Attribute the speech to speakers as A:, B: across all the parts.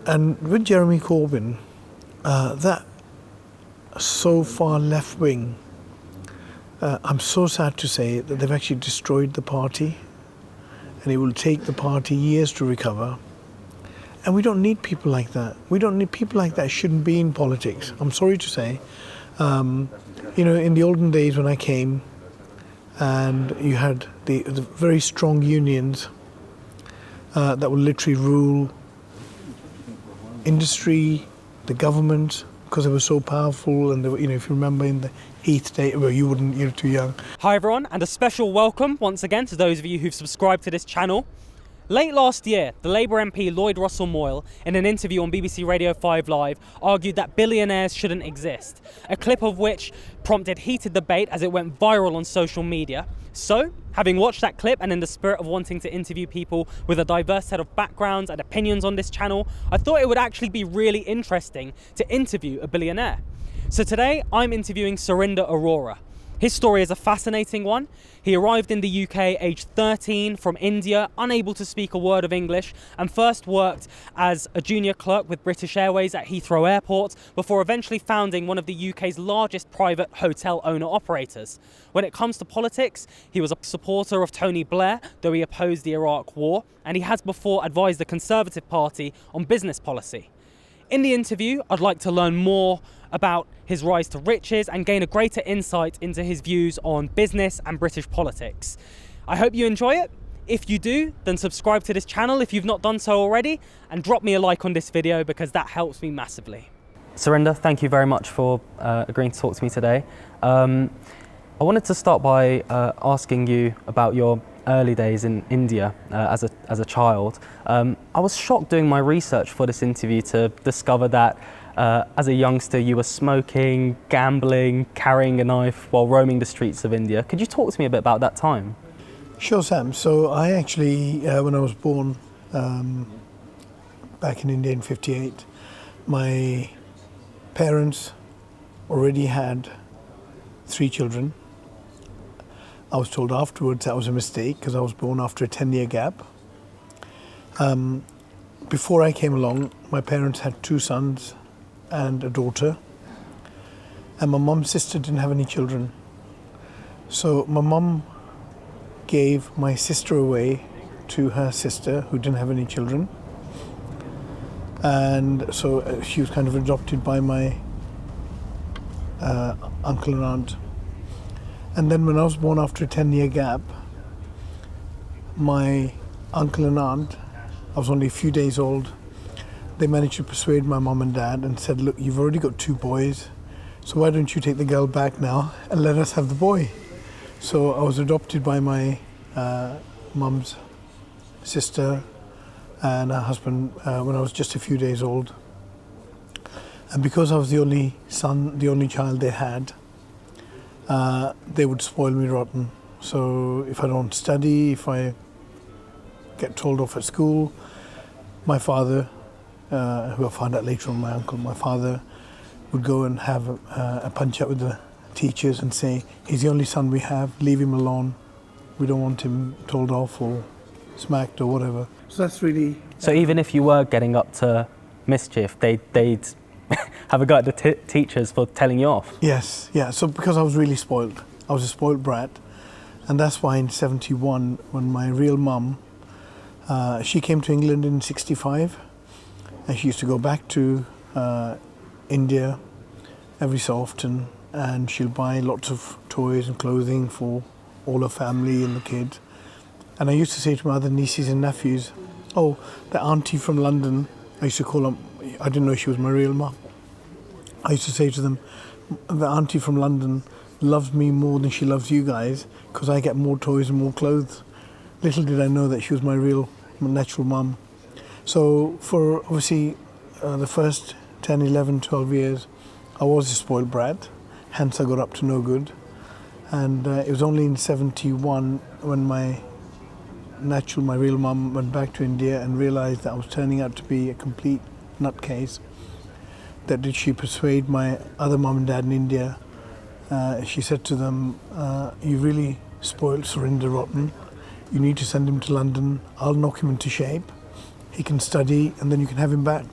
A: And with Jeremy Corbyn, that so far left wing, I'm so sad to say that they've actually destroyed the party, and it will take the party years to recover. And we don't need people like that. We don't need people like that. Shouldn't be in politics. I'm sorry to say. In the olden days when I came, and you had the very strong unions that would literally rule industry, the government, because they were so powerful, and they were, if you remember in the Heath day, well, you wouldn't, you're too young.
B: Hi everyone, and a special welcome once again to those of you who've subscribed to this channel. Late last year, the Labour MP Lloyd Russell Moyle, in an interview on BBC Radio 5 Live, argued that billionaires shouldn't exist, a clip of which prompted heated debate as it went viral on social media. So, having watched that clip and in the spirit of wanting to interview people with a diverse set of backgrounds and opinions on this channel, I thought it would actually be really interesting to interview a billionaire. So today, I'm interviewing Surinder Arora. His story is a fascinating one. He arrived in the UK aged 13 from India, unable to speak a word of English, and first worked as a junior clerk with British Airways at Heathrow Airport before eventually founding one of the UK's largest private hotel owner-operators. When it comes to politics, he was a supporter of Tony Blair, though he opposed the Iraq War, and he has before advised the Conservative Party on business policy. In the interview, I'd like to learn more about his rise to riches and gain a greater insight into his views on business and British politics. I hope you enjoy it. If you do, then subscribe to this channel if you've not done so already, and drop me a like on this video because that helps me massively. Surinder, thank you very much for agreeing to talk to me today. I wanted to start by asking you about your early days in India as a child. I was shocked doing my research for this interview to discover that as a youngster you were smoking, gambling, carrying a knife while roaming the streets of India. Could you talk to me a bit about that time?
A: Sure, Sam. So I actually, when I was born back in India in '58, my parents already had 3 children. I was told afterwards that was a mistake because I was born after a 10-year gap. Before I came along, my parents had 2 sons and a daughter, and my mum's sister didn't have any children. So my mum gave my sister away to her sister who didn't have any children, and so she was kind of adopted by my uncle and aunt. And then when I was born after a 10-year gap, my uncle and aunt, I was only a few days old, they managed to persuade my mum and dad and said, look, you've already got 2 boys, so why don't you take the girl back now and let us have the boy? So I was adopted by my mum's sister and her husband when I was just a few days old. And because I was the only son, the only child they had, they would spoil me rotten. So if I don't study, if I get told off at school, my father, who I found out later on, my uncle, my father would go and have a punch up with the teachers and say, he's the only son we have, leave him alone. We don't want him told off or smacked or whatever. So that's really...
B: So even if you were getting up to mischief, they'd have a go at the teachers for telling you off?
A: Yes, yeah. So because I was really spoiled. I was a spoiled brat. And that's why in '71, when my real mum, she came to England in '65, and she used to go back to India every so often, and she'll buy lots of toys and clothing for all her family and the kids. And I used to say to my other nieces and nephews, oh, the auntie from London, I used to call them, I didn't know she was my real mum. I used to say to them, the auntie from London loves me more than she loves you guys because I get more toys and more clothes. Little did I know that she was my real natural mum. So for obviously the first 10, 11, 12 years, I was a spoiled brat, hence I got up to no good. And it was only in '71 when my real mum went back to India and realised that I was turning out to be a complete nutcase, that did she persuade my other mum and dad in India. She said to them, you really spoiled Surinder rotten. You need to send him to London. I'll knock him into shape. He can study and then you can have him back.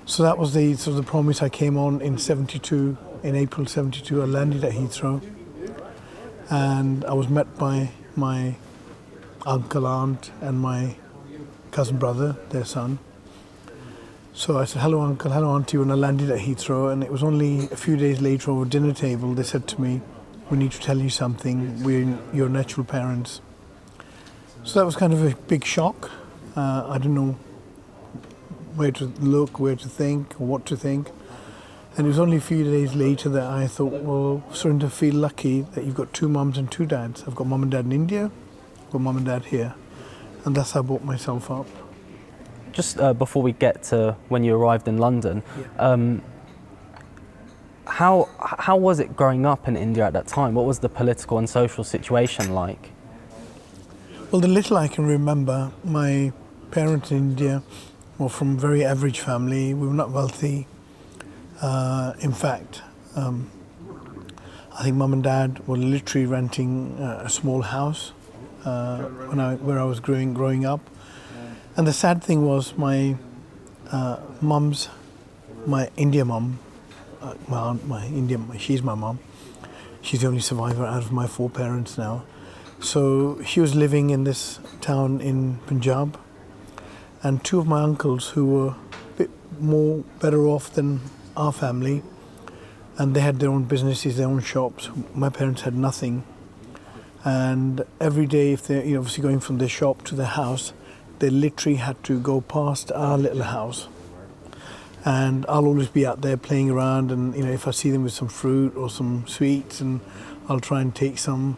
A: So that was the sort of the promise I came on in 72. In April 72, I landed at Heathrow, and I was met by my uncle, aunt, and my cousin brother, their son. So I said, "Hello, uncle, hello, auntie," when I landed at Heathrow, and it was only a few days later over dinner table, they said to me, "We need to tell you something, we're your natural parents." So that was kind of a big shock. I didn't know where to look, where to think, or what to think. And it was only a few days later that I thought, well, Surinder, feel lucky that you've got two mums and two dads. I've got mum and dad in India, I've got mum and dad here. And that's how I brought myself up.
B: Just before we get to when you arrived in London, how was it growing up in India at that time? What was the political and social situation like?
A: Well, the little I can remember, my parents in India were from a very average family. We were not wealthy. In fact, I think mum and dad were literally renting a small house where I was growing up. And the sad thing was my India mum, she's my mum. She's the only survivor out of my four parents now. So she was living in this town in Punjab, and two of my uncles who were a bit more better off than our family, and they had their own businesses, their own shops. My parents had nothing, and every day, if they're obviously going from their shop to their house, they literally had to go past our little house. And I'll always be out there playing around, and if I see them with some fruit or some sweets, and I'll try and take some.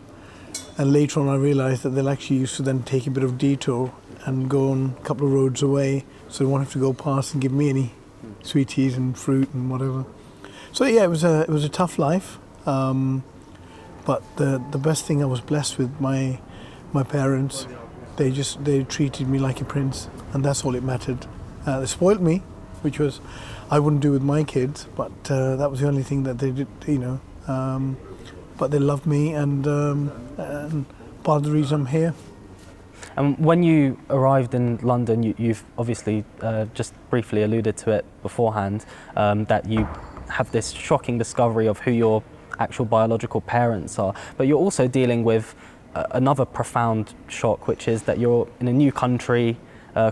A: And later on I realised that they'll actually used to then take a bit of detour and go on a couple of roads away, so they won't have to go past and give me any sweeties and fruit and whatever. So yeah, it was a tough life, but the best thing, I was blessed with my parents. They treated me like a prince, and that's all it mattered. They spoiled me, which was I wouldn't do with my kids, but that was the only thing that they did, but they loved me, and part of the reason I'm here.
B: And when you arrived in London, you've obviously just briefly alluded to it beforehand, that you have this shocking discovery of who your actual biological parents are. But you're also dealing with another profound shock, which is that you're in a new country,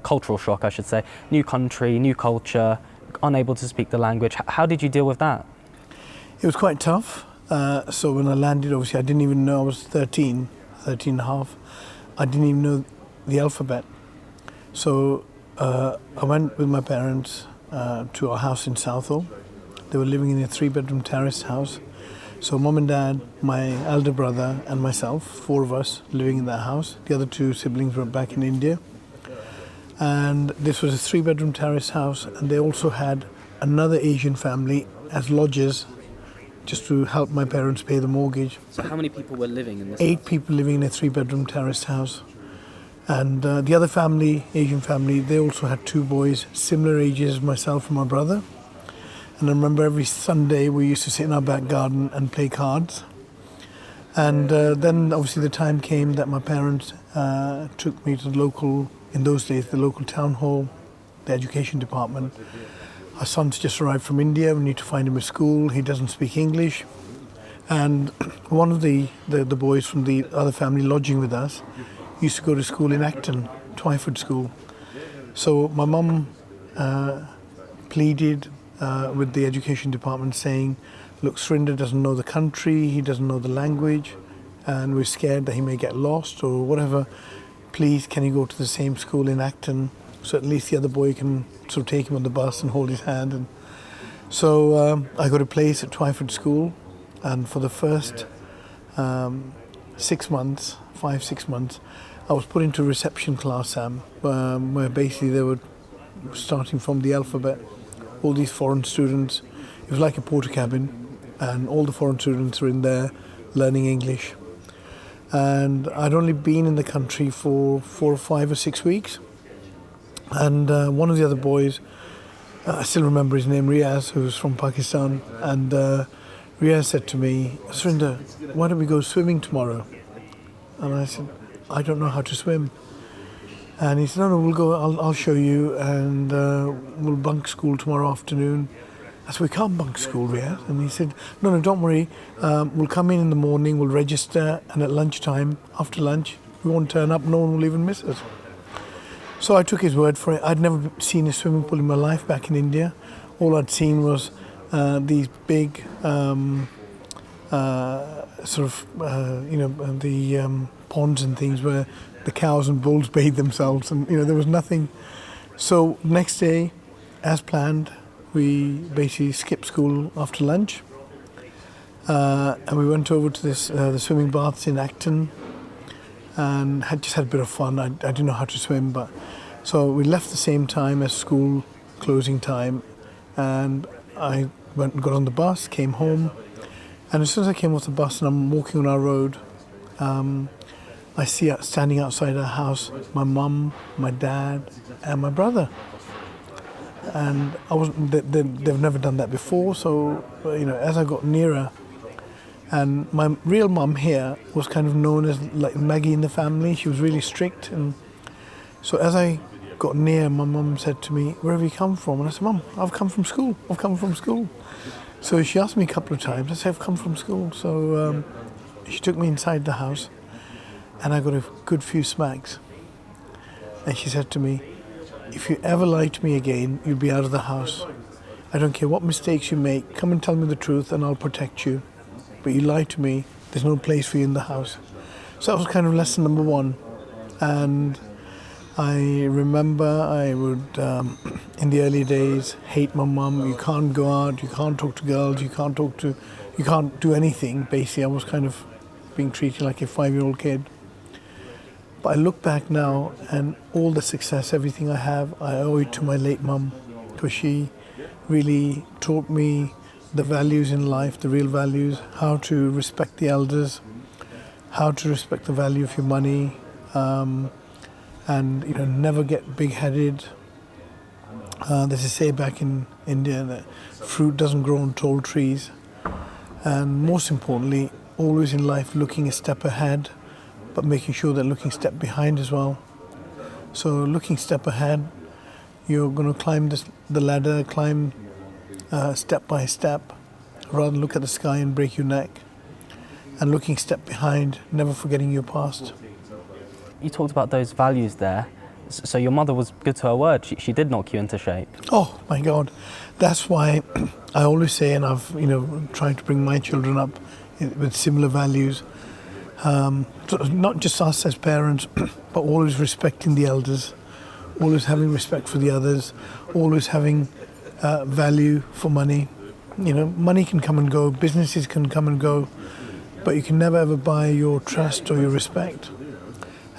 B: cultural shock, I should say, new country, new culture, unable to speak the language. How did you deal with that?
A: It was quite tough. So when I landed, obviously, I didn't even know I was 13 and a half. I didn't even know the alphabet. So I went with my parents to our house in Southall. They were living in a 3-bedroom terrace house. So mum and dad, my elder brother and myself, 4 of us living in that house. The other 2 siblings were back in India. And this was a 3-bedroom terrace house, and they also had another Asian family as lodgers, just to help my parents pay the mortgage.
B: So how many people were living in this
A: 8
B: house?
A: people living in a 3-bedroom terraced house. And the other family, Asian family, they also had 2 boys, similar ages as myself and my brother. And I remember every Sunday we used to sit in our back garden and play cards. And then obviously the time came that my parents took me to the local, in those days, the local town hall, the education department. Our son's just arrived from India, we need to find him a school, he doesn't speak English. And one of the boys from the other family lodging with us used to go to school in Acton, Twyford School. So my mum pleaded with the education department saying, look, Surinder doesn't know the country, he doesn't know the language, and we're scared that he may get lost or whatever. Please, can he go to the same school in Acton, so at least the other boy can sort of take him on the bus and hold his hand. And so I got a place at Twyford School, and for the first 6 months, 5-6 months, I was put into a reception class, Sam, where basically they were starting from the alphabet. All these foreign students, it was like a porter cabin, and all the foreign students were in there learning English. And I'd only been in the country for 4 or 5 or 6 weeks. And one of the other boys, I still remember his name, Riaz, who was from Pakistan. And Riaz said to me, Surinder, why don't we go swimming tomorrow? And I said, I don't know how to swim. And he said, no, we'll go, I'll show you, and we'll bunk school tomorrow afternoon. I said, we can't bunk school, Riyadh. And he said, no, don't worry, we'll come in the morning, we'll register, and at lunchtime, after lunch, we won't turn up, no one will even miss us. So I took his word for it. I'd never seen a swimming pool in my life back in India. All I'd seen was these big the ponds and things where the cows and bulls bathe themselves, and there was nothing. So next day, as planned, we basically skipped school after lunch, and we went over to the swimming baths in Acton, and had a bit of fun. I didn't know how to swim, so we left the same time as school closing time, and I went and got on the bus, came home, and as soon as I came off the bus and I'm walking on our road, I see standing outside our house my mum, my dad, and my brother. And they've never done that before, so as I got nearer, and my real mum here was kind of known as like Maggie in the family. She was really strict, and so as I got near, my mum said to me, "Where have you come from?" And I said, "Mum, I've come from school. I've come from school." So she asked me a couple of times. I said, "I've come from school." So she took me inside the house, and I got a good few smacks. And she said to me, "If you ever lie to me again, you'll be out of the house. I don't care what mistakes you make. Come and tell me the truth, and I'll protect you. But you lie to me, there's no place for you in the house." So that was kind of lesson number one. And I remember I would, in the early days, hate my mum. You can't go out, you can't talk to girls, you can't do anything. Basically, I was kind of being treated like a 5-year-old kid. But I look back now, and all the success, everything I have, I owe it to my late mum, because she really taught me the values in life, the real values, how to respect the elders, how to respect the value of your money, and never get big-headed. There's a say back in India that fruit doesn't grow on tall trees, and most importantly, always in life looking a step ahead, but making sure that looking a step behind as well. So looking step ahead, you're going to climb the ladder, climb step by step, rather than look at the sky and break your neck. And looking step behind, never forgetting your past.
B: You talked about those values there. So your mother was good to her word. She did knock you into shape.
A: Oh my God, that's why I always say, and I've tried to bring my children up with similar values. So not just us as parents, but always respecting the elders, always having respect for the others, always having value for money. Money can come and go, businesses can come and go, but you can never ever buy your trust or your respect.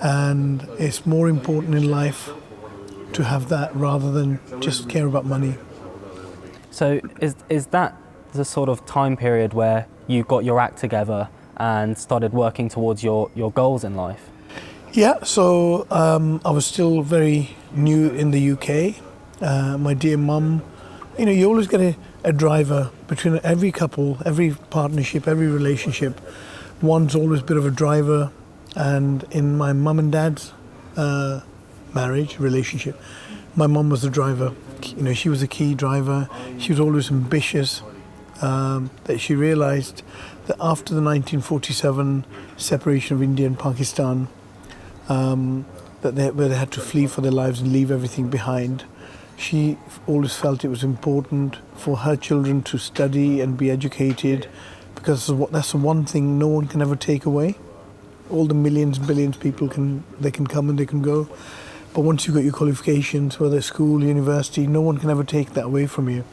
A: And it's more important in life to have that rather than just care about money.
B: So is that the sort of time period where you got your act together and started working towards your goals in life?
A: Yeah, so I was still very new in the UK. My dear mum, you always get a driver between every couple, every partnership, every relationship. One's always a bit of a driver. And in my mum and dad's marriage, relationship, my mum was the driver. She was a key driver. She was always ambitious. That she realized that after the 1947 separation of India and Pakistan, where they had to flee for their lives and leave everything behind, she always felt it was important for her children to study and be educated, because that's the one thing no one can ever take away. All the millions, billions of people can come and they can go, but once you've got your qualifications, whether it's school, university, no one can ever take that away from you.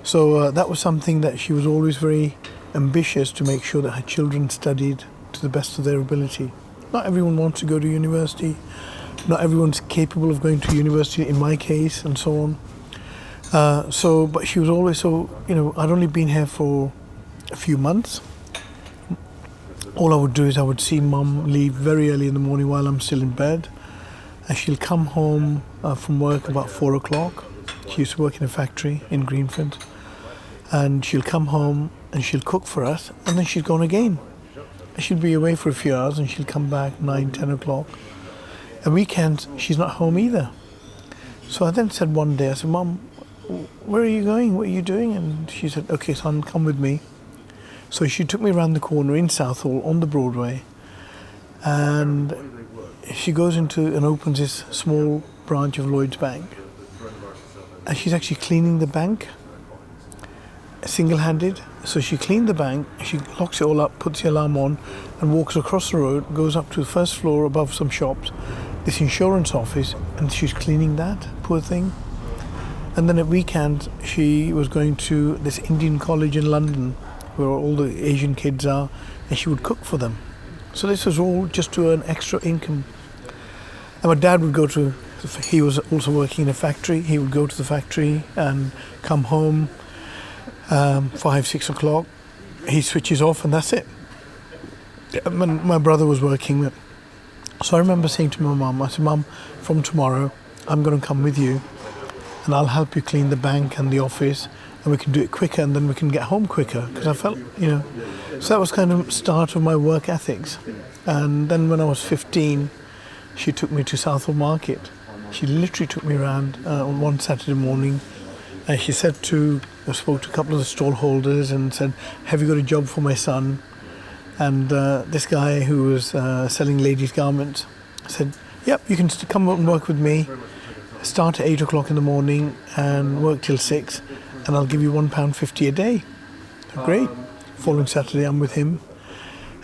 A: So that was something that she was always very ambitious to make sure that her children studied to the best of their ability. Not everyone wants to go to university. Not everyone's capable of going to university, in my case, and so on. But she was always so, I'd only been here for a few months. All I would do is I would see mum leave very early in the morning while I'm still in bed. And she'll come home from work about 4 o'clock. She used to work in a factory in Greenford. And she'll come home and she'll cook for us, and then she's gone again. She'll be away for a few hours and she'll come back 9, 10 o'clock. The weekends, she's not home either. So I then said one day, I said, Mum, where are you going? What are you doing? And she said, okay, son, come with me. So she took me around the corner in Southall on the Broadway, and she goes into and opens this small branch of Lloyd's Bank. And she's actually cleaning the bank, single-handed. So she cleaned the bank, she locks it all up, puts the alarm on, and walks across the road, goes up to the first floor above some shops, this insurance office, and she's cleaning that, poor thing. And then at weekends, she was going to this Indian college in London, where all the Asian kids are, and she would cook for them. So this was all just to earn extra income. And my dad would go to, he was also working in a factory, he would go to the factory and come home 5, 6 o'clock. He switches off and that's it. My brother was working. So I remember saying to my mum, I said, Mum, from tomorrow I'm going to come with you and I'll help you clean the bank and the office, and we can do it quicker and then we can get home quicker. Because I felt, so that was kind of start of my work ethics. And then when I was 15, she took me to Southall Market. She literally took me around on one Saturday morning, and she said I spoke to a couple of the stall holders and said, have you got a job for my son? And this guy who was selling ladies' garments said, yep, you can come up and work with me. Start at 8 o'clock in the morning and work till 6, and I'll give you £1.50 a day. Great. Following Saturday, I'm with him.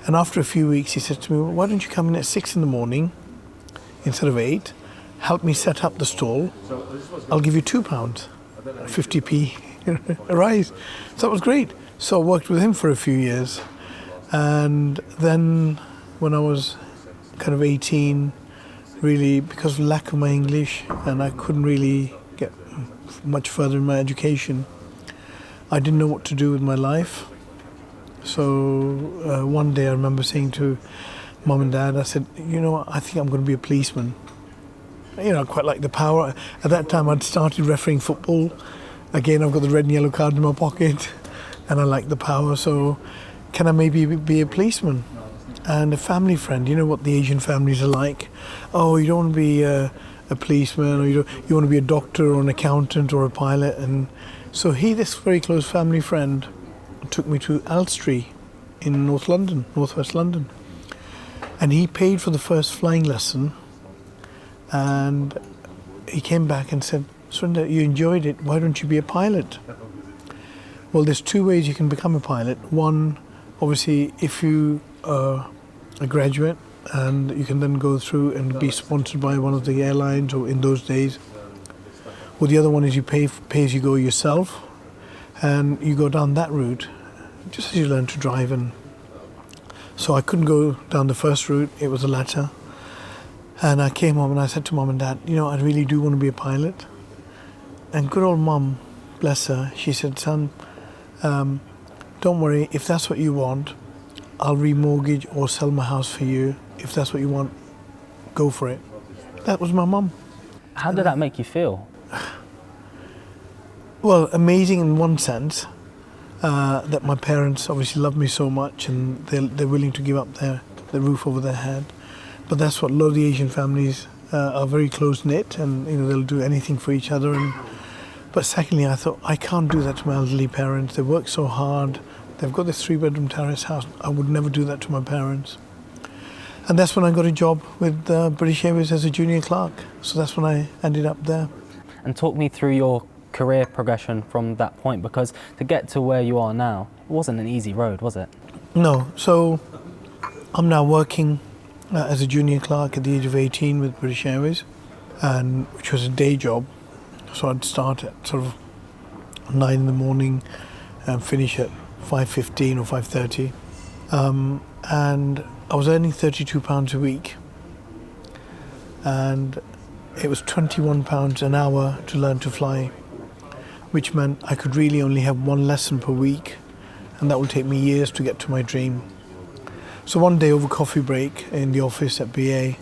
A: And after a few weeks, he said to me, well, why don't you come in at 6 in the morning instead of 8? Help me set up the stall. I'll give you £2, 50p a rise. So that was great. So I worked with him for a few years. And then when I was kind of 18, really, because of lack of my English, and I couldn't really get much further in my education, I didn't know what to do with my life. So one day I remember saying to Mum and Dad, I said, I think I'm going to be a policeman. I quite like the power. At that time I'd started refereeing football. Again, I've got the red and yellow card in my pocket, and I like the power, so can I maybe be a policeman? And a family friend, you know what the Asian families are like. Oh, you don't want to be a policeman, or you want to be a doctor or an accountant or a pilot. And so this very close family friend, took me to Elstree in northwest London. And he paid for the first flying lesson. And he came back and said, Surinder, you enjoyed it, why don't you be a pilot? Well, there's two ways you can become a pilot. One, obviously, if you are a graduate, and you can then go through and be sponsored by one of the airlines, or in those days. Or the other one is you pay as you go yourself, and you go down that route, just as you learn to drive. And so I couldn't go down the first route, it was the latter. And I came home and I said to Mum and Dad, I really do want to be a pilot. And good old Mum, bless her, she said, son, don't worry, if that's what you want, I'll remortgage or sell my house for you. If that's what you want, go for it. That was my mum.
B: How did that make you feel?
A: Well, amazing in one sense, that my parents obviously love me so much and they're willing to give up the roof over their head. But that's what a lot of the Asian families are very close-knit, and they'll do anything for each other. But secondly, I thought, I can't do that to my elderly parents. They work so hard. They've got this 3-bedroom terrace house. I would never do that to my parents. And that's when I got a job with British Airways as a junior clerk. So that's when I ended up there.
B: And talk me through your career progression from that point, because to get to where you are now, it wasn't an easy road, was it?
A: No. So I'm now working as a junior clerk at the age of 18 with British Airways, and which was a day job. So I'd start at sort of 9 in the morning and finish at 5:15 or 5:30. And I was earning £32 a week. And it was £21 an hour to learn to fly, which meant I could really only have one lesson per week, and that would take me years to get to my dream. So one day over coffee break in the office at BA,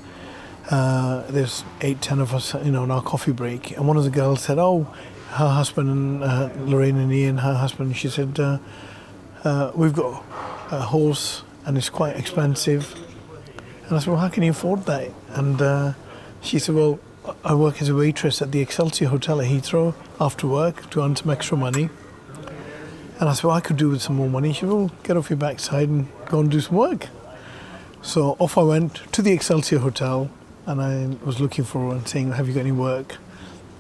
A: there's 8-10 of us, on our coffee break, and one of the girls said, oh, her husband and Lorraine and Ian, her husband, she said, we've got a horse and it's quite expensive. And I said, well, how can you afford that? And She said, well, I work as a waitress at the Excelsior Hotel at Heathrow after work to earn some extra money. And I said, well, I could do with some more money. She said, well, get off your backside and go and do some work. So off I went to the Excelsior Hotel, and I was looking for her and saying, have you got any work?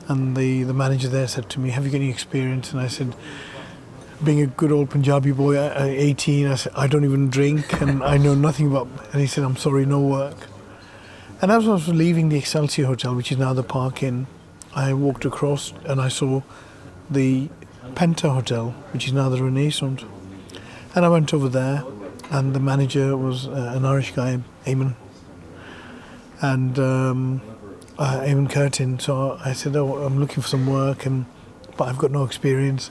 A: And the manager there said to me, have you got any experience? And I said, being a good old Punjabi boy at 18, I said, I don't even drink and I know nothing about... And he said, I'm sorry, no work. And as I was leaving the Excelsior Hotel, which is now the Park Inn, I walked across and I saw the Penta Hotel, which is now the Renaissance. And I went over there, and the manager was an Irish guy, Eamon. And Eamon Curtin. So I said, oh, I'm looking for some work, but I've got no experience.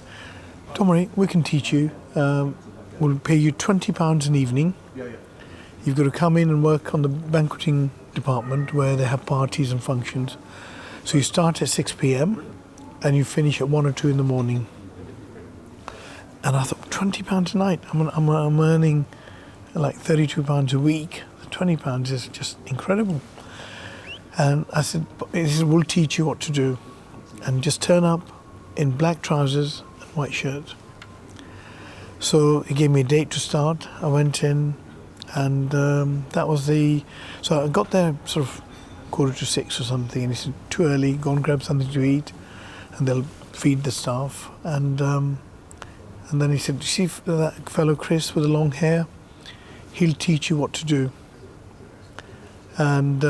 A: Don't worry, we can teach you. We'll pay you £20 an evening. You've got to come in and work on the banqueting department where they have parties and functions. So you start at 6 p.m. and you finish at 1 or 2 in the morning. And I thought, £20 a night? I'm earning like £32 a week. £20 is just incredible. And I said, we'll teach you what to do. And just turn up in black trousers and white shirt. So he gave me a date to start. I went in, and that was so I got there sort of 5:45 or something, and he said, too early, go and grab something to eat, and they'll feed the staff. And then he said, you see that fellow Chris with the long hair? He'll teach you what to do. And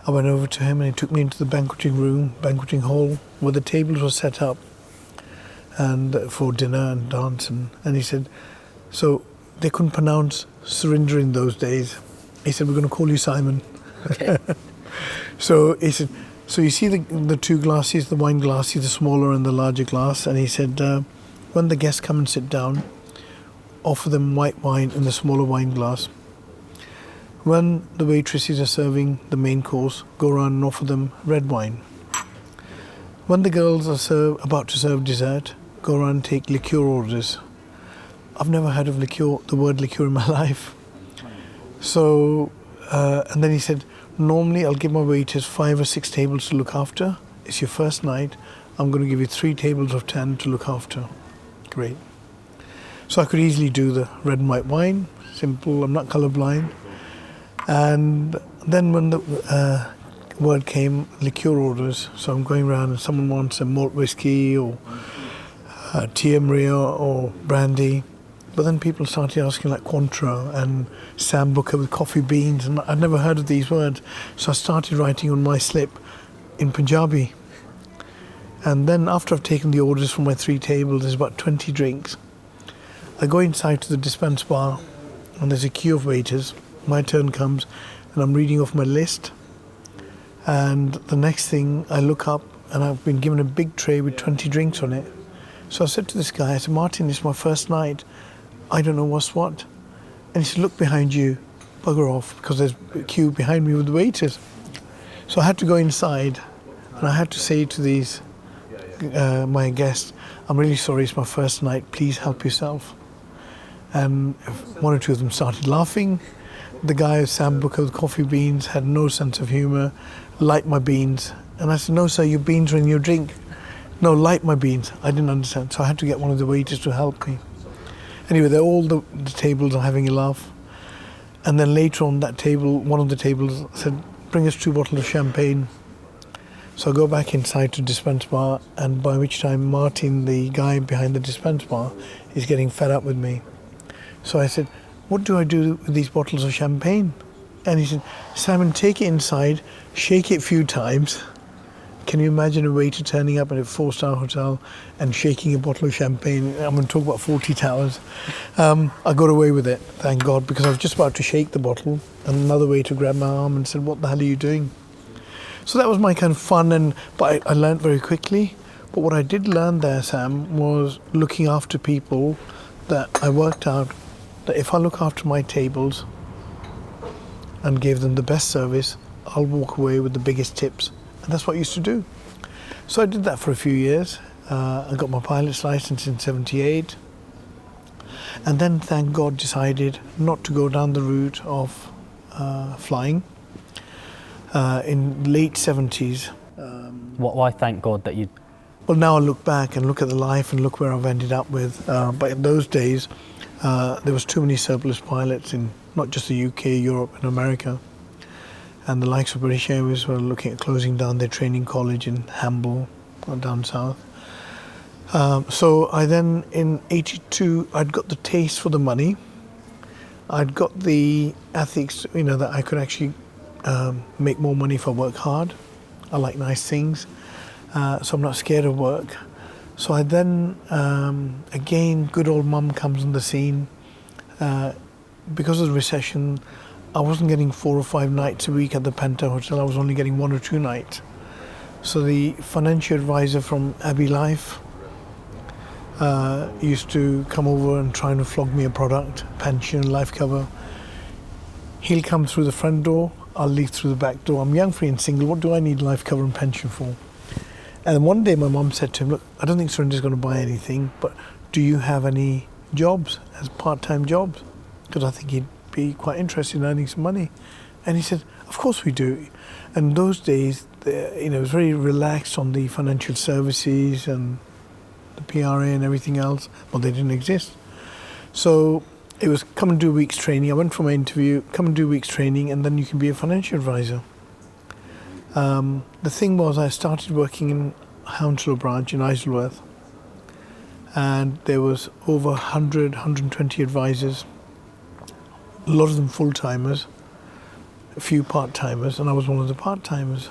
A: I went over to him, and he took me into the banqueting hall, where the tables were set up and for dinner and dance. And he said, so they couldn't pronounce Surinder in those days. He said, we're going to call you Simon.
B: Okay.
A: So he said, so you see the two glasses, the wine glasses, the smaller and the larger glass. And he said, when the guests come and sit down, offer them white wine in the smaller wine glass. When the waitresses are serving the main course, go around and offer them red wine. When the girls are about to serve dessert, go around and take liqueur orders. I've never heard of the word liqueur in my life. So, and then he said, normally I'll give my waiters 5 or 6 tables to look after. It's your first night. I'm going to give you 3 tables of 10 to look after. Great. So I could easily do the red and white wine. Simple, I'm not colourblind. And then when the word came, liqueur orders, so I'm going around and someone wants a malt whiskey or Tia Maria or brandy. But then people started asking like Cointreau and Sambuca with coffee beans, and I'd never heard of these words. So I started writing on my slip in Punjabi. And then after I've taken the orders from my 3 tables, there's about 20 drinks. I go inside to the dispense bar, and there's a queue of waiters. My turn comes, and I'm reading off my list. And the next thing, I look up, and I've been given a big tray with 20 drinks on it. So I said to this guy, I said, Martin, this is my first night. I don't know what's what. And he said, look behind you, bugger off, because there's a queue behind me with the waiters. So I had to go inside, and I had to say to these, my guests, I'm really sorry, it's my first night, please help yourself. And 1 or 2 of them started laughing. The guy, Sambuca with coffee beans, had no sense of humour, light my beans. And I said, no sir, your beans are in your drink. No, light my beans. I didn't understand, so I had to get one of the waiters to help me. Anyway, all the tables are having a laugh. And then later on that table, one of the tables said, bring us 2 bottles of champagne. So I go back inside to dispense bar, and by which time Martin, the guy behind the dispense bar, is getting fed up with me. So I said, what do I do with these bottles of champagne? And he said, Simon, take it inside, shake it a few times. Can you imagine a waiter turning up at a 4-star hotel and shaking a bottle of champagne? I'm going to talk about 40 towers. I got away with it, thank God, because I was just about to shake the bottle, and another waiter grabbed my arm and said, what the hell are you doing? So that was my kind of fun, but I learned very quickly. But what I did learn there, Sam, was looking after people. That I worked out that if I look after my tables and gave them the best service, I'll walk away with the biggest tips. And that's what I used to do. So I did that for a few years. I got my pilot's license in 78. And then, thank God, decided not to go down the route of flying. in late 70s.
B: Why thank God that you...
A: Well, now I look back and look at the life and look where I've ended up with. But in those days, there was too many surplus pilots in not just the UK, Europe and America. And the likes of British Airways were looking at closing down their training college in Hamble, or down south. So I then, in 82, I'd got the taste for the money. I'd got the ethics, that I could actually make more money if I work hard. I like nice things, so I'm not scared of work. So I then, again, good old mum comes on the scene. Because of the recession, I wasn't getting 4 or 5 nights a week at the Penta Hotel. I was only getting 1 or 2 nights. So the financial advisor from Abbey Life used to come over and try to flog me a product, pension, life cover. He'll come through the front door, I'll leave through the back door. I'm young, free and single, what do I need life cover and pension for? And one day my mum said to him, look, I don't think Surinder's going to buy anything, but do you have any jobs, as part-time jobs? Because I think he'd be quite interested in earning some money. And he said, of course we do. And those days, it was very relaxed on the financial services and the PRA and everything else. Well, they didn't exist. So it was come and do a week's training. I went for my interview, come and do a week's training, and then you can be a financial advisor. The thing was, I started working in Hounslow branch in Isleworth, and there was over 100, 120 advisors, a lot of them full-timers, a few part-timers, and I was one of the part-timers.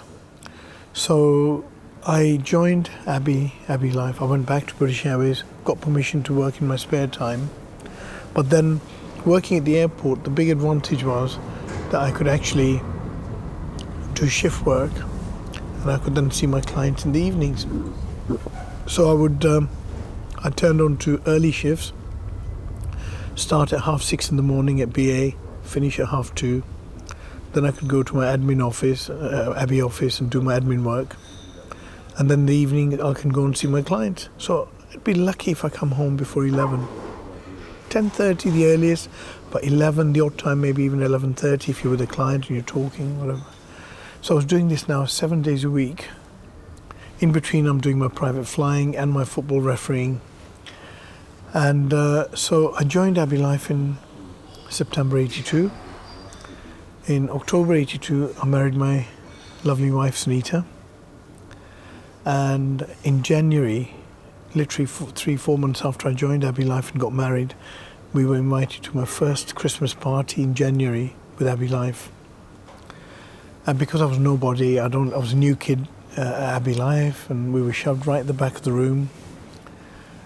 A: So I joined Abbey Life. I went back to British Airways, got permission to work in my spare time. But then working at the airport, the big advantage was that I could actually do shift work, and I could then see my clients in the evenings. So I turned on to early shifts, start at 6:30 in the morning at BA, finish at 2:30. Then I could go to my admin office, Abbey office, and do my admin work. And then in the evening, I can go and see my clients. So I'd be lucky if I come home before 11. 10:30 the earliest, but 11 the odd time, maybe even 11:30 if you're with a client and you're talking, whatever. So I was doing this now 7 days a week. In between, I'm doing my private flying and my football refereeing. And so I joined Abbey Life in September 82. In October 82, I married my lovely wife, Sunita. And in January, literally 3-4 months after I joined Abbey Life and got married, we were invited to my first Christmas party in January with Abbey Life. And because I was nobody, I was a new kid at Abbey Life, and we were shoved right at the back of the room.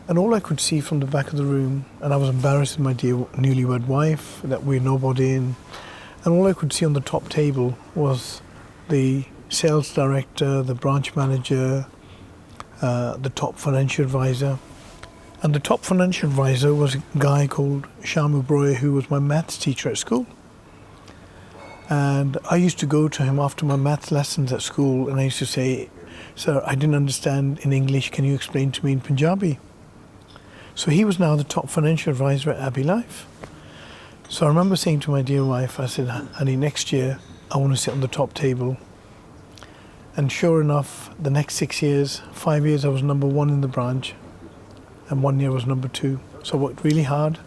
A: And all I could see from the back of the room, and I was embarrassed with my dear newlywed wife that we're nobody in, and all I could see on the top table was the sales director, the branch manager, the top financial advisor. And the top financial advisor was a guy called Shamu Broyer, who was my maths teacher at school. And I used to go to him after my maths lessons at school, and I used to say, sir, I didn't understand in English, can you explain to me in Punjabi? So he was now the top financial advisor at Abbey Life. So I remember saying to my dear wife, I said, honey, next year I want to sit on the top table. And sure enough, the next 6 years, 5 years, I was number 1 in the branch, and 1 year I was number 2. So I worked really hard,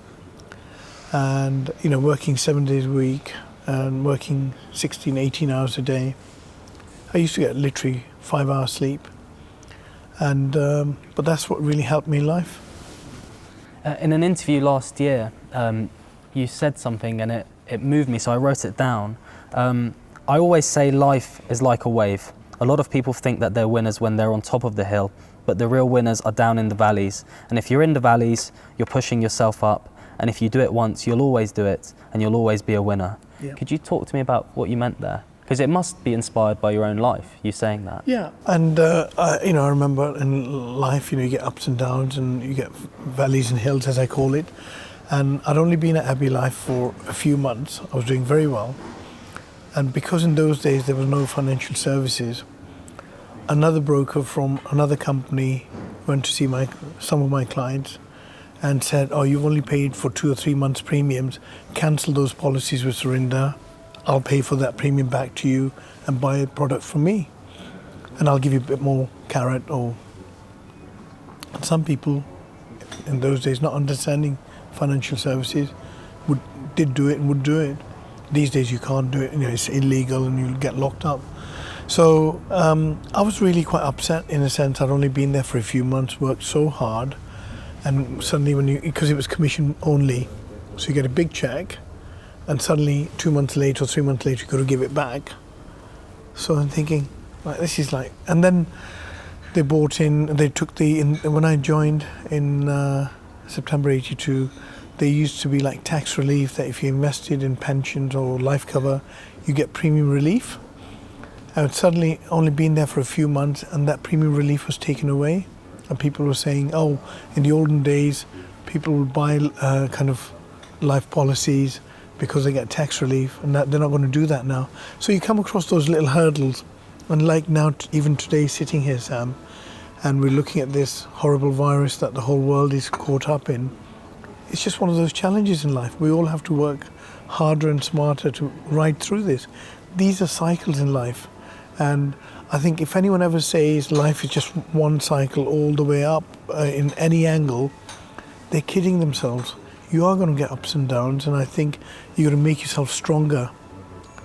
A: and working 7 days a week and working 16, 18 hours a day. I used to get literally 5 hours sleep, and but that's what really helped me in life.
B: In an interview last year, you said something and it moved me, so I wrote it down. I always say life is like a wave. A lot of people think that they're winners when they're on top of the hill, but the real winners are down in the valleys. And if you're in the valleys, you're pushing yourself up. And if you do it once, you'll always do it, and you'll always be a winner. Yeah. Could you talk to me about what you meant there? Because it must be inspired by your own life, you saying that.
A: Yeah, and I remember in life, you get ups and downs, and you get valleys and hills, as I call it. And I'd only been at Abbey Life for a few months. I was doing very well. And because in those days there was no financial services, another broker from another company went to see some of my clients and said, oh, you've only paid for 2 or 3 months premiums, cancel those policies with Surinder. I'll pay for that premium back to you and buy a product from me. And I'll give you a bit more carrot. And some people in those days, not understanding financial services, did do it and would do it. These days you can't do it, it's illegal and you'll get locked up. So I was really quite upset in a sense. I'd only been there for a few months, worked so hard, and suddenly because it was commission only, so you get a big check, and suddenly 2 months later or 3 months later you've got to give it back. So I'm thinking, this is like, and then they bought in, they took when I joined in September 82, there used to be like tax relief that if you invested in pensions or life cover, you get premium relief. I had suddenly only been there for a few months and that premium relief was taken away. And people were saying, in the olden days, people would buy kind of life policies because they get tax relief, and that they're not going to do that now. So you come across those little hurdles. And like now, even today, sitting here, Sam, and we're looking at this horrible virus that the whole world is caught up in. It's just one of those challenges in life. We all have to work harder and smarter to ride through this. These are cycles in life. And I think if anyone ever says life is just one cycle all the way up in any angle, they're kidding themselves. You are going to get ups and downs, and I think you've got to make yourself stronger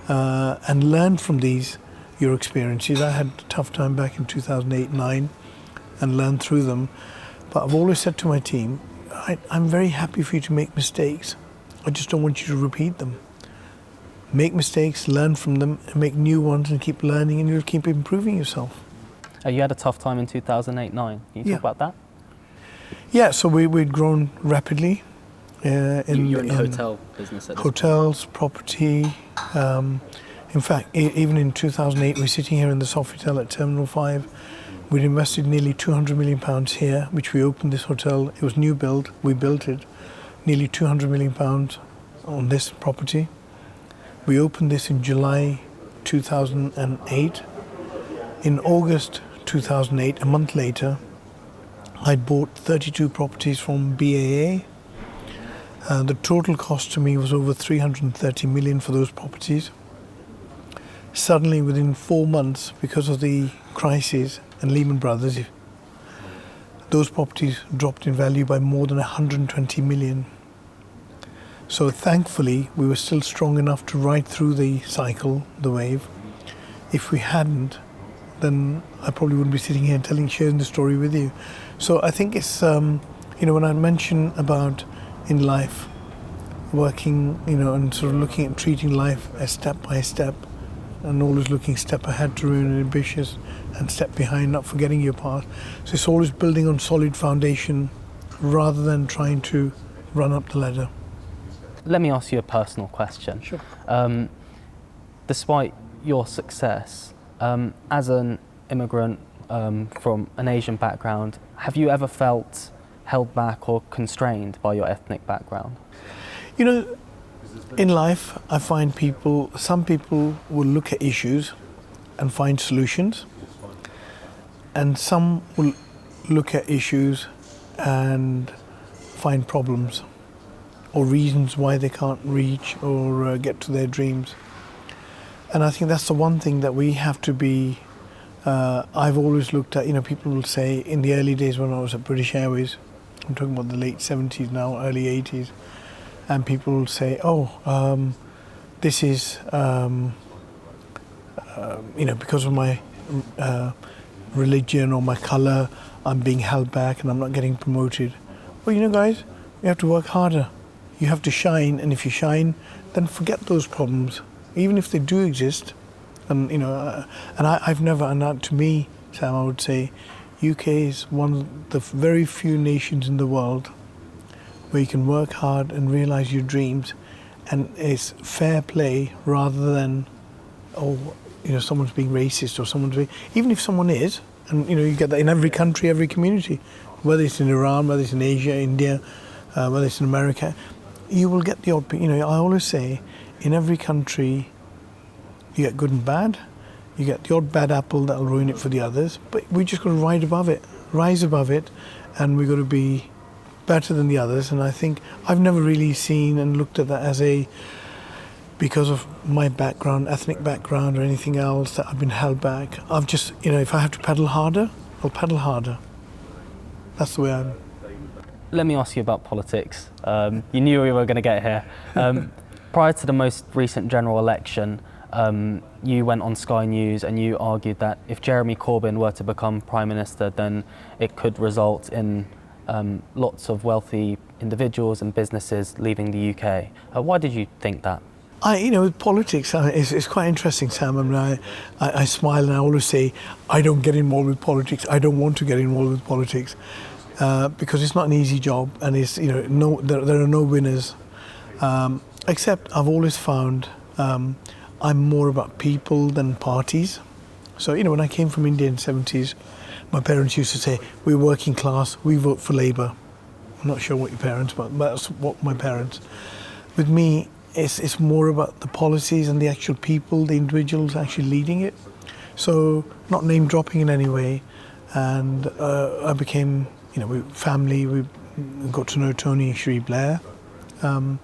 A: and learn from your experiences. I had a tough time back in 2008-9 and learned through them. But I've always said to my team, I'm very happy for you to make mistakes. I just don't want you to repeat them. Make mistakes, learn from them, and make new ones and keep learning, and you'll keep improving yourself.
B: You had a tough time in 2008-9. Can you talk about that?
A: Yeah, so we'd grown rapidly.
B: You're in the hotel business at this
A: hotels, property. In fact, even in 2008, we're sitting here in the Sofitel at Terminal 5. We'd invested nearly £200 million here, which we opened this hotel. It was new build, we built it. Nearly £200 million on this property. We opened this in July 2008. In August 2008, a month later, I'd bought 32 properties from BAA. The total cost to me was over 330 million for those properties. Suddenly, within 4 months, because of the crisis and Lehman Brothers, those properties dropped in value by more than 120 million. So thankfully, we were still strong enough to ride through the cycle, the wave. If we hadn't, then I probably wouldn't be sitting here and sharing the story with you. So I think it's, when I mention about in life, working, and sort of looking at treating life as step by step, and always looking step ahead to remain ambitious and step behind, not forgetting your past. So it's always building on solid foundation rather than trying to run up the ladder.
B: Let me ask you a personal question.
A: Sure.
B: Despite your success, as an immigrant from an Asian background, have you ever felt held back or constrained by your ethnic background?
A: In life, I find some people will look at issues and find solutions, and some will look at issues and find problems or reasons why they can't reach or get to their dreams. And I think that's the one thing that we have to be, I've always looked at, people will say in the early days when I was at British Airways, I'm talking about the late 70s now, early 80s, and people will say, this is, because of my religion or my colour, I'm being held back and I'm not getting promoted. Well, guys, you have to work harder. You have to shine, and if you shine, then forget those problems, even if they do exist. And I've never, and that, to me, Sam, I would say, UK is one of the very few nations in the world where you can work hard and realise your dreams, and it's fair play rather than, someone's being racist or someone's being, even if someone is, and you get that in every country, every community, whether it's in Iran, whether it's in Asia, India, whether it's in America, you will get the odd, I always say, in every country, you get good and bad. You get the odd bad apple that'll ruin it for the others. But we just got to rise above it, and we've got to be better than the others. And I think I've never really seen and looked at that as because of my background, ethnic background, or anything else that I've been held back. I've just, if I have to pedal harder, I'll pedal harder. That's the way I'm.
B: Let me ask you about politics. You knew we were going to get here. Prior to the most recent general election, you went on Sky News and you argued that if Jeremy Corbyn were to become Prime Minister, then it could result in lots of wealthy individuals and businesses leaving the UK. Why did you think that?
A: With politics, it's quite interesting, Sam. I mean, I smile and I always say, I don't get involved with politics. I don't want to get involved with politics because it's not an easy job, and it's there are no winners. Except I've always found I'm more about people than parties. So when I came from India in the 70s, my parents used to say, we're working class, we vote for Labour. I'm not sure what your parents, but that's what my parents. With me, it's more about the policies and the actual people, the individuals actually leading it. So not name dropping in any way. And I became, family. We got to know Tony Sri Blair. And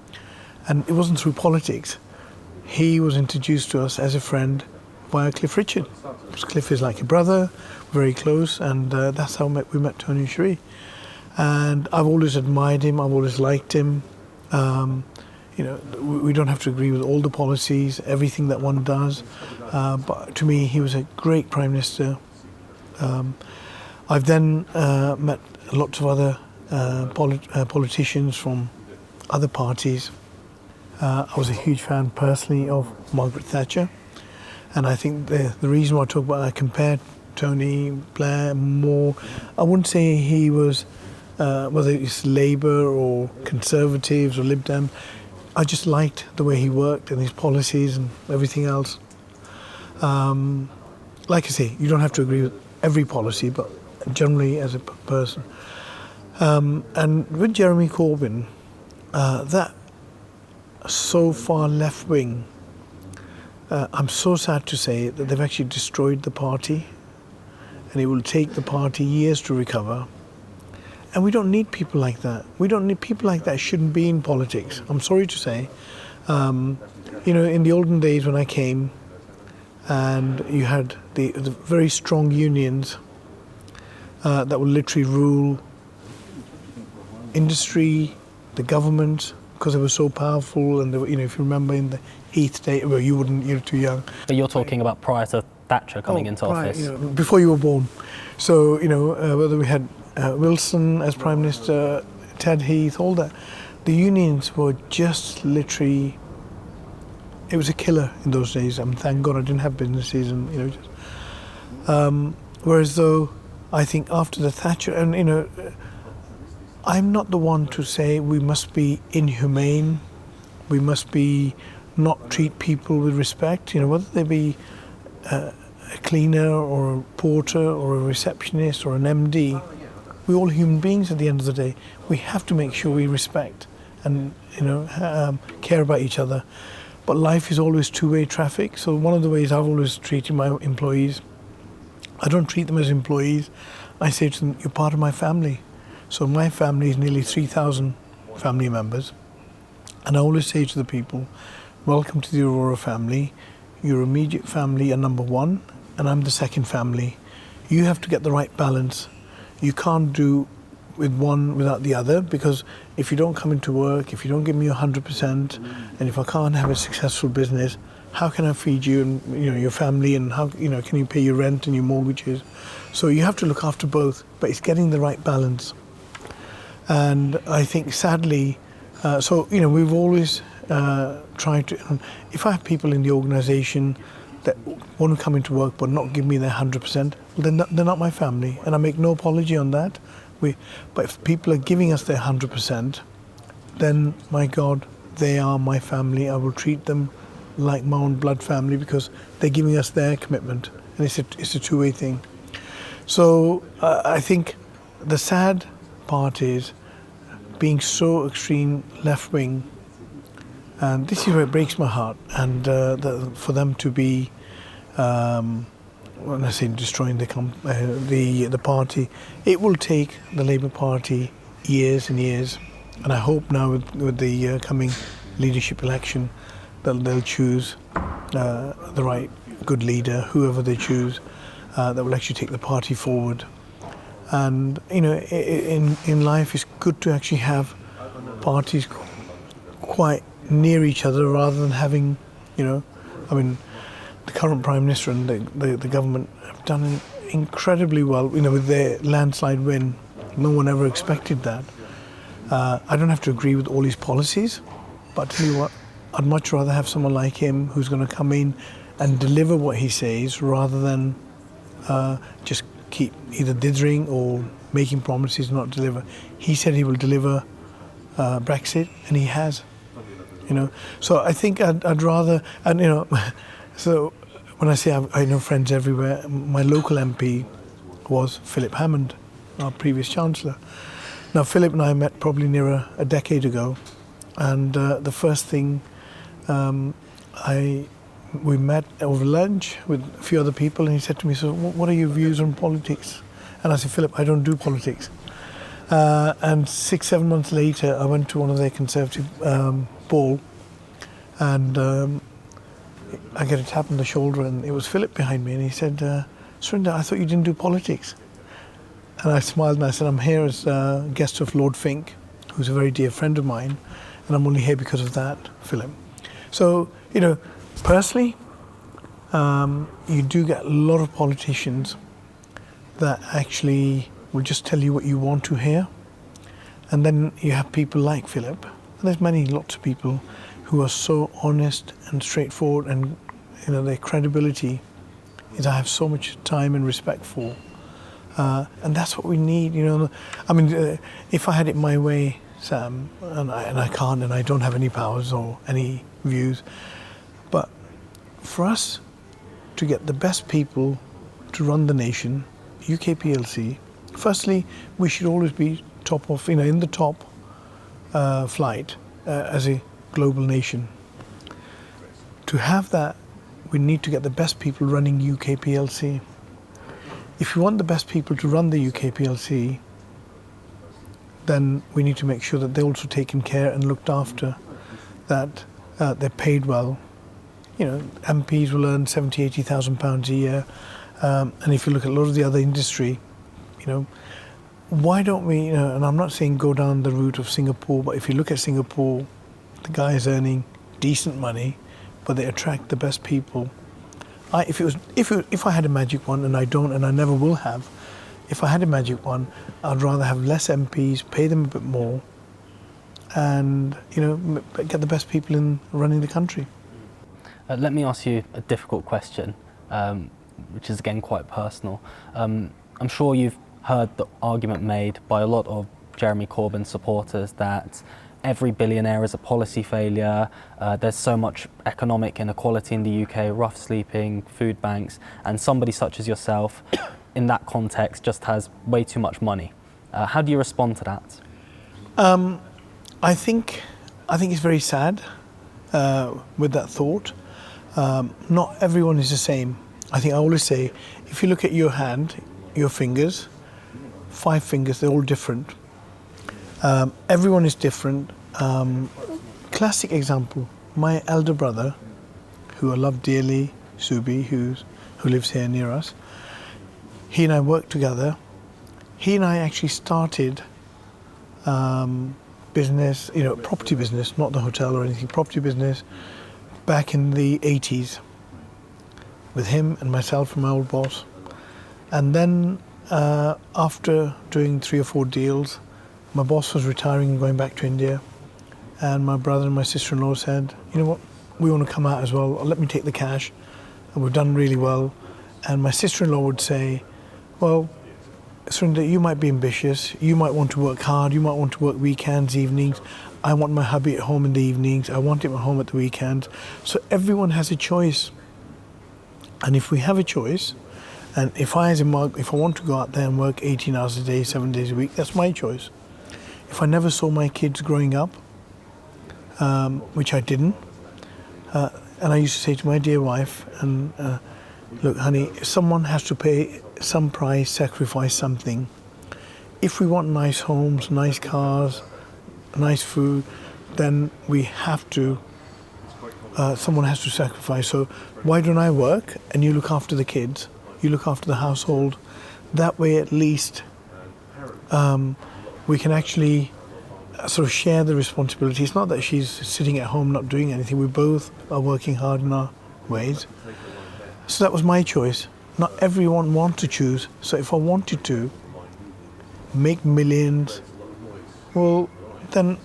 A: it wasn't through politics. He was introduced to us as a friend by Cliff Richard. Cliff is like a brother, very close, and that's how we met Tony Sri. And I've always admired him, I've always liked him. We don't have to agree with all the policies, everything that one does, but to me he was a great Prime Minister. I've then met lots of other politicians from other parties. I was a huge fan personally of Margaret Thatcher, and I think the reason why I compared Tony Blair more, I wouldn't say he was whether it's Labour or Conservatives or Lib Dem. I just liked the way he worked and his policies and everything else. Like I say, you don't have to agree with every policy, but generally as a person. And with Jeremy Corbyn, that so far left wing, I'm so sad to say that they've actually destroyed the party, and it will take the party years to recover. And we don't need people like that. People like that shouldn't be in politics. I'm sorry to say. In the olden days when I came, and you had the very strong unions that would literally rule industry, the government, because they were so powerful. And they were, if you remember in the Heath days, well, you wouldn't, you're too young.
B: But you're talking about prior to Thatcher coming into office.
A: Before you were born. So whether we had Wilson as Prime Minister, Ted Heath, all that, the unions were just literally, it was a killer in those days. Thank God I didn't have businesses, and whereas though I think after the Thatcher, and I'm not the one to say we must be inhumane, we must be not treat people with respect, whether they be a cleaner or a porter or a receptionist or an MD. We're all human beings at the end of the day. We have to make sure we respect and care about each other. But life is always two-way traffic. So one of the ways I've always treated my employees, I don't treat them as employees. I say to them, you're part of my family. So my family is nearly 3,000 family members. And I always say to the people, welcome to the Arora family. Your immediate family are number one, and I'm the second family. You have to get the right balance. You can't do with one without the other, because if you don't come into work, if you don't give me 100%, and if I can't have a successful business, how can I feed you and your family, and how can you pay your rent and your mortgages? So you have to look after both, but it's getting the right balance. And I think sadly, we've always tried to. If I have people in the organisation that want to come into work but not give me their 100%, well, they're not my family, and I make no apology on that. But if people are giving us their 100%, then my God, they are my family. I will treat them like my own blood family because they're giving us their commitment, and it's a two-way thing. So I think the sad part is being so extreme left-wing, and this is where it breaks my heart. And for them to be, when I say destroying the party, it will take the Labour Party years and years. And I hope now with the coming leadership election they'll choose the right good leader, whoever they choose, that will actually take the party forward. And in life, it's good to actually have parties quite near each other rather than having, the current Prime Minister and the government have done incredibly well, with their landslide win. No one ever expected that. I don't have to agree with all his policies, but I tell you what, I'd much rather have someone like him who's going to come in and deliver what he says rather than just keep either dithering or making promises, not deliver. He said he will deliver Brexit, and he has. So I think I'd rather, and so when I say I know friends everywhere, my local MP was Philip Hammond, our previous Chancellor. Now Philip and I met probably near a decade ago, and the first thing we met over lunch with a few other people, and he said to me, "So what are your views on politics?" And I said, "Philip, I don't do politics." And 6-7 months later, I went to one of their Conservative ball, and I get a tap on the shoulder, and it was Philip behind me, and he said, "Surinder, I thought you didn't do politics." And I smiled and I said, "I'm here as a guest of Lord Fink, who's a very dear friend of mine, and I'm only here because of that, Philip." So, personally, you do get a lot of politicians that actually will just tell you what you want to hear. And then you have people like Philip, and there's lots of people who are so honest and straightforward, and their credibility is I have so much time and respect for. And that's what we need, if I had it my way, Sam, and I can't, and I don't have any powers or any views, but for us to get the best people to run the nation, UK PLC, firstly, we should always be top of, in the top flight as a global nation. To have that, we need to get the best people running UK PLC. If you want the best people to run the UK PLC, then we need to make sure that they're also taken care and looked after, that they're paid well. MPs will earn £70,000-80,000 a year. And if you look at a lot of the other industry, why don't we, and I'm not saying go down the route of Singapore, but if you look at Singapore, the guy is earning decent money, but they attract the best people. If I had a magic wand, and I don't, and I never will have, if I had a magic wand, I'd rather have less MPs, pay them a bit more, and get the best people in running the country.
B: Let me ask you a difficult question, which is again quite personal. I'm sure you've heard the argument made by a lot of Jeremy Corbyn supporters that every billionaire is a policy failure, there's so much economic inequality in the UK, rough sleeping, food banks, and somebody such as yourself in that context just has way too much money. How do you respond to that?
A: I think it's very sad with that thought. Not everyone is the same. I always say, if you look at your hand, your fingers, 5 fingers, they're all different. Everyone is different. Classic example, my elder brother, who I love dearly, Subi, who lives here near us, he and I worked together. He and I actually started business, property business, not the hotel or anything, property business, back in the 80s with him and myself and my old boss. And then after doing 3 or 4 deals, my boss was retiring and going back to India, and my brother and my sister-in-law said, "You know what, we want to come out as well, let me take the cash," and we've done really well. And my sister-in-law would say, "Well, Surinder, you might be ambitious, you might want to work hard, you might want to work weekends, evenings. I want my hubby at home in the evenings, I want him at home at the weekends." So everyone has a choice. And if we have a choice, and if I want to go out there and work 18 hours a day, 7 days a week, that's my choice. If I never saw my kids growing up, which I didn't, and I used to say to my dear wife, and look, honey, someone has to pay some price, sacrifice something. If we want nice homes, nice cars, nice food, then we have to someone has to sacrifice. So why don't I work and you look after the kids, you look after the household? That way at least we can actually sort of share the responsibility. It's not that she's sitting at home not doing anything. We both are working hard in our ways. So that was my choice. Not everyone wants to choose. So if I wanted to make millions, well, then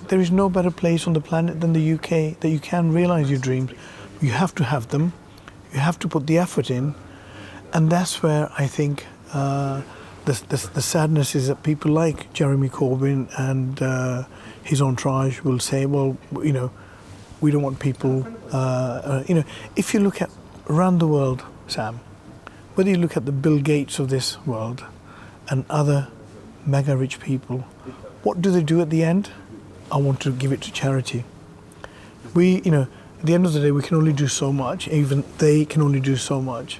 A: there is no better place on the planet than the UK that you can realise your dreams. You have to have them. You have to put the effort in. And that's where I think the sadness is that people like Jeremy Corbyn and his entourage will say, well, you know, we don't want people, you know, if you look at around the world, Sam, whether you look at the Bill Gates of this world and other mega rich people, what do they do at the end? I want to give it to charity. We, you know, at the end of the day, we can only do so much. Even they can only do so much.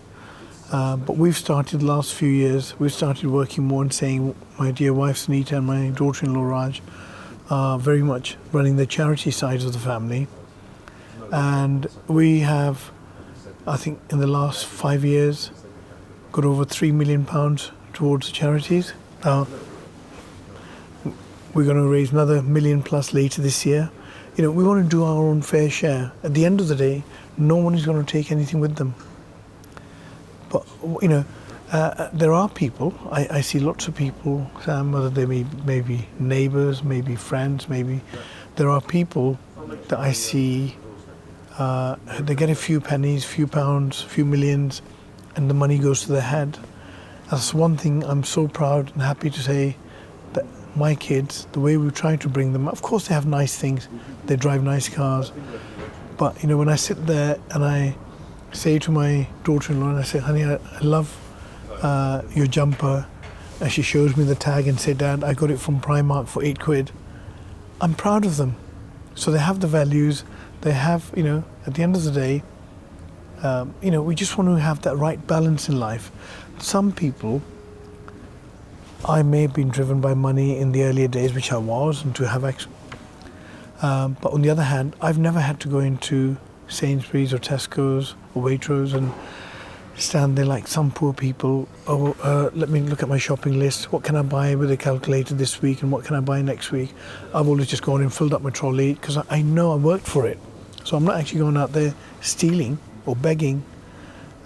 A: But we've started the last few years, we've started working more and saying, my dear wife Sunita and my daughter-in-law Raj are very much running the charity side of the family. And we have, I think in the last 5 years, got over £3 million towards charities. Now, we're going to raise another £1 million plus later this year. You know, we want to do our own fair share. At the end of the day, no one is going to take anything with them. But, you know, there are people, I see lots of people, Sam, whether they may be neighbours, maybe friends, maybe, there are people that I see, they get a few pennies, few pounds, few millions, and the money goes to their head. That's one thing I'm so proud and happy to say, that my kids, the way we try to bring them, of course they have nice things, they drive nice cars, but, you know, when I sit there and I say to my daughter-in-law, and I say, honey, I love your jumper, and she shows me the tag and say, Dad, I got it from Primark for £8. I'm proud of them. So they have the values, they have, you know, at the end of the day, you know, we just want to have that right balance in life. Some people, I may have been driven by money in the earlier days, which I was, and to have but on the other hand, I've never had to go into Sainsbury's or Tesco's or Waitrose and stand there like some poor people. Oh, let me look at my shopping list. What can I buy with a calculator this week and what can I buy next week? I've always just gone and filled up my trolley because I know I worked for it. So I'm not actually going out there stealing or begging.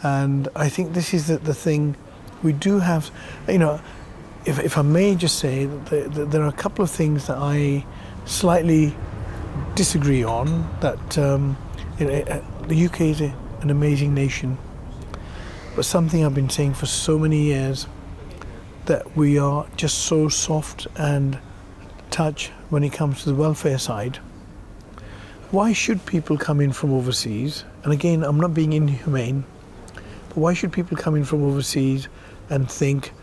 A: And I think this is the thing. We do have, you know, if I may just say, that there are a couple of things that I slightly disagree on, that you know, the UK is an amazing nation, but something I've been saying for so many years, that we are just so soft and touch when it comes to the welfare side. Why should people come in from overseas? And again, I'm not being inhumane, but why should people come in from overseas and think,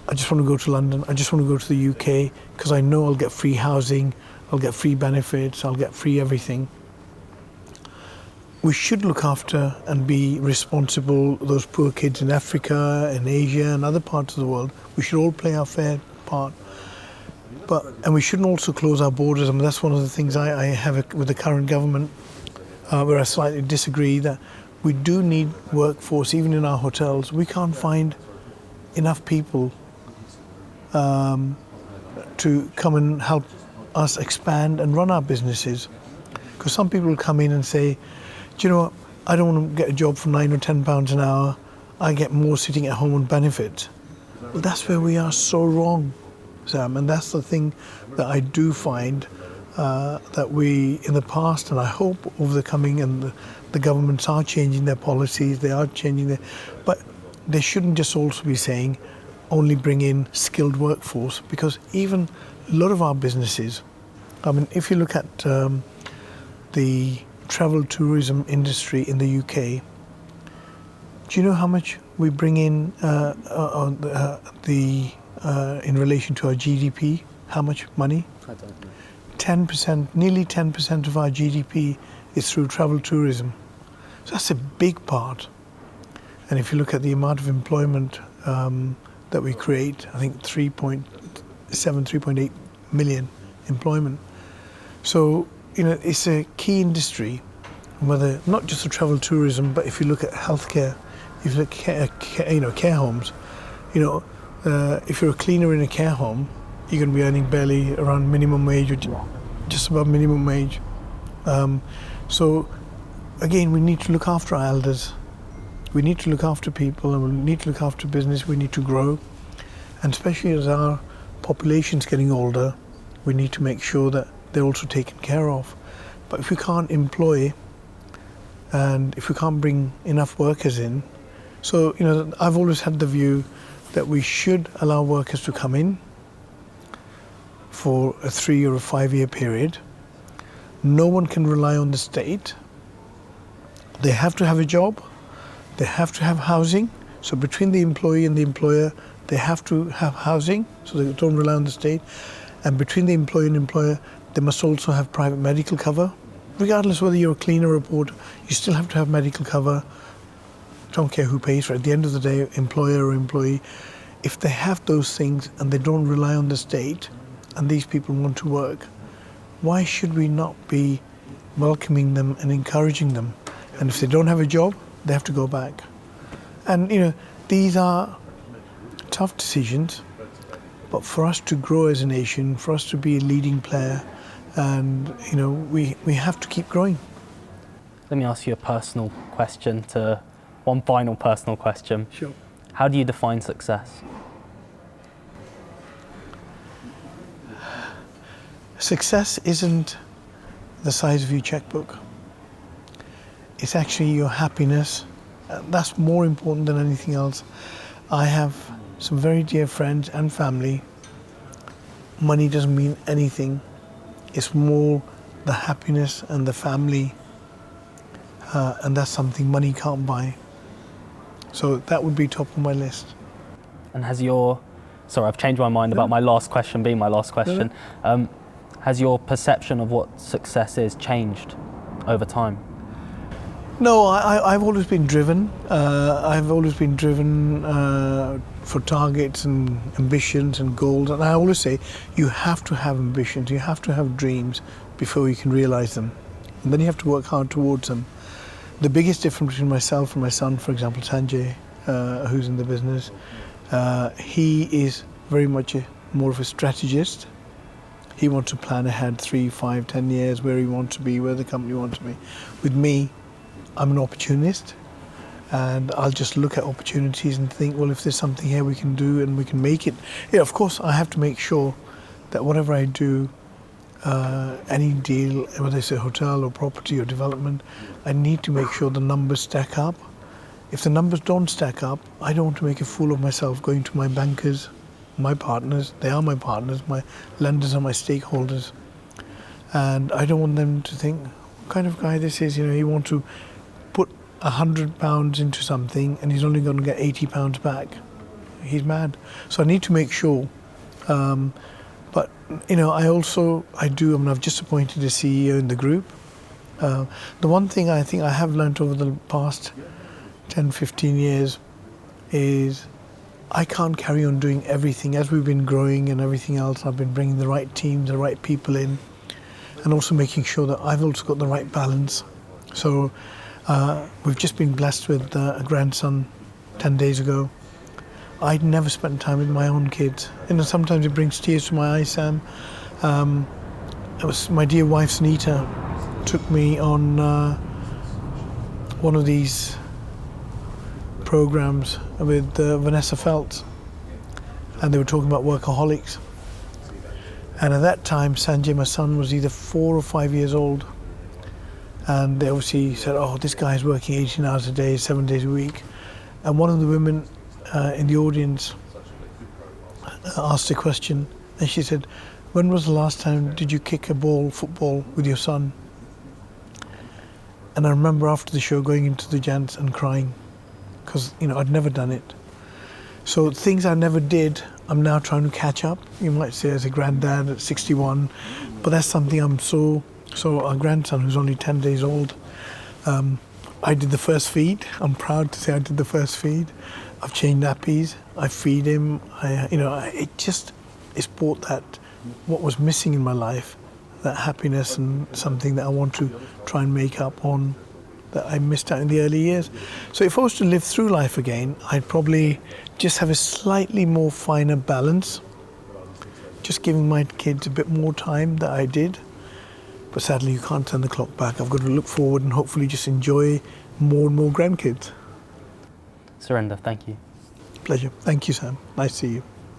A: I just want to go to London, I just want to go to the UK because I know I'll get free housing, I'll get free benefits, I'll get free everything. We should look after and be responsible, those poor kids in Africa, in Asia and other parts of the world. We should all play our fair part. And we shouldn't also close our borders. I mean, that's one of the things I have with the current government, where I slightly disagree, that we do need workforce, even in our hotels. We can't find enough people to come and help us expand and run our businesses. Because some people will come in and say, do you know what, I don't want to get a job for £9 or £10 an hour, I get more sitting at home on benefits. Well, that's where we are so wrong, Sam, and that's the thing that I do find that we, in the past, and I hope over the coming, and the governments are changing their policies, they are changing their, but they shouldn't just also be saying, only bring in skilled workforce, because even a lot of our businesses, I mean, if you look at the travel tourism industry in the UK, do you know how much we bring in in relation to our GDP? How much money?
B: I don't know.
A: 10%, nearly 10% of our GDP is through travel tourism. So that's a big part. And if you look at the amount of employment that we create, I think 3.8 million employment. So it's a key industry, whether not just the travel tourism, but if you look at healthcare, if you look at care homes, if you're a cleaner in a care home, you're going to be earning barely around minimum wage or just above minimum wage. So again, we need to look after our elders. We need to look after people, and we need to look after business. We need to grow, and especially as our population's getting older, we need to make sure that they're also taken care of. But if we can't employ, and if we can't bring enough workers in, so I've always had the view that we should allow workers to come in for a 3 or a 5 year period. No one can rely on the state. They have to have a job. They have to have housing. So between the employee and the employer, they have to have housing, so they don't rely on the state. And between the employee and employer, they must also have private medical cover. Regardless whether you're a cleaner or a porter, you still have to have medical cover. Don't care who pays for it. At the end of the day, employer or employee, if they have those things and they don't rely on the state, and these people want to work, why should we not be welcoming them and encouraging them? And if they don't have a job, they have to go back. And these are tough decisions, but for us to grow as a nation, for us to be a leading player, and we have to keep growing.
B: Let me ask you a personal question, one final personal question.
A: Sure.
B: How do you define success?
A: Success isn't the size of your checkbook. It's actually your happiness. That's more important than anything else. I have some very dear friends and family. Money doesn't mean anything. It's more the happiness and the family, and that's something money can't buy. So that would be top of my list.
B: And sorry, I've changed my mind about my last question being my last question. Has your perception of what success is changed over time?
A: No, I've always been driven. I've always been driven for targets and ambitions and goals. And I always say, you have to have ambitions, you have to have dreams before you can realize them. And then you have to work hard towards them. The biggest difference between myself and my son, for example, Sanjay, who's in the business, he is very much more of a strategist. He wants to plan ahead 3, 5, 10 years, where he wants to be, where the company wants to be. With me, I'm an opportunist, and I'll just look at opportunities and think, well, if there's something here we can do and we can make it. Of course, I have to make sure that whatever I do, any deal, whether it's a hotel or property or development, I need to make sure the numbers stack up. If the numbers don't stack up, I don't want to make a fool of myself going to my bankers, my partners. They are my partners, my lenders are my stakeholders. And I don't want them to think, what kind of guy this is, he wants to put £100 into something and he's only going to get £80 back. He's mad. So I need to make sure. But I've just appointed a CEO in the group. The one thing I think I have learned over the past 10, 15 years is I can't carry on doing everything. As we've been growing and everything else, I've been bringing the right teams, the right people in, and also making sure that I've also got the right balance. So we've just been blessed with a grandson 10 days ago. I'd never spent time with my own kids. Sometimes it brings tears to my eyes, Sam. It was my dear wife, Sunita, took me on one of these programs with Vanessa Feltz, and they were talking about workaholics. And at that time, Sanjay, my son, was either 4 or 5 years old. And they obviously said, oh, this guy's working 18 hours a day, 7 days a week. And one of the women in the audience asked a question, and she said, when was the last time did you kick a football with your son? And I remember after the show going into the gents and crying, because I'd never done it. So things I never did, I'm now trying to catch up. You might say as a granddad at 61, but that's something I'm so our grandson, who's only 10 days old, I did the first feed. I'm proud to say I did the first feed. I've changed nappies. I feed him. It's brought that what was missing in my life, that happiness and something that I want to try and make up on that I missed out in the early years. So if I was to live through life again, I'd probably just have a slightly more finer balance, just giving my kids a bit more time than I did. But sadly, you can't turn the clock back. I've got to look forward and hopefully just enjoy more and more grandkids.
B: Surinder, thank you.
A: Pleasure. Thank you, Sam. Nice to see you.